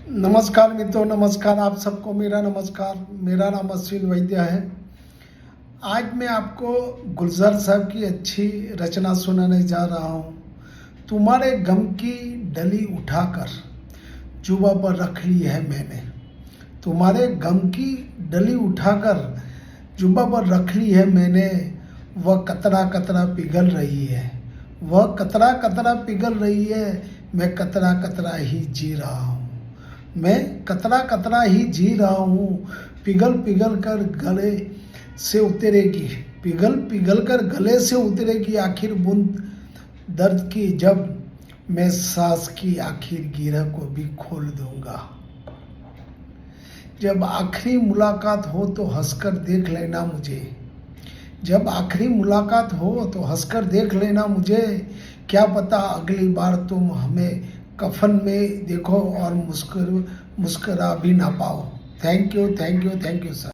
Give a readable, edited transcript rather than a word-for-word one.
नमस्कार मित्रों, नमस्कार आप सबको मेरा नमस्कार। मेरा नाम अश्विन वैद्य है। आज मैं आपको गुलजार साहब की अच्छी रचना सुनाने जा रहा हूँ। तुम्हारे गम की डली उठाकर जुबा पर रख ली है मैंने। तुम्हारे गम की डली उठाकर जुबा पर रख ली है मैंने। वह कतरा कतरा पिघल रही है, वह कतरा कतरा पिघल रही है। मैं कतरा कतरा ही जी रहा हूँ, मैं कतरा कतरा ही जी रहा हूँ। पिघल पिघल कर गले से उतरेगी, पिघल पिघल कर गले से उतरेगी आखिर बूंद दर्द की, जब मैं सांस की आखिर गिरह को भी खोल दूंगा। जब आखिरी मुलाकात हो तो हंसकर देख लेना मुझे, जब आखिरी मुलाकात हो तो हंसकर देख लेना मुझे। क्या पता अगली बार तुम हमें कफन में देखो और मुस्कुरा भी ना पाओ। Thank you sir.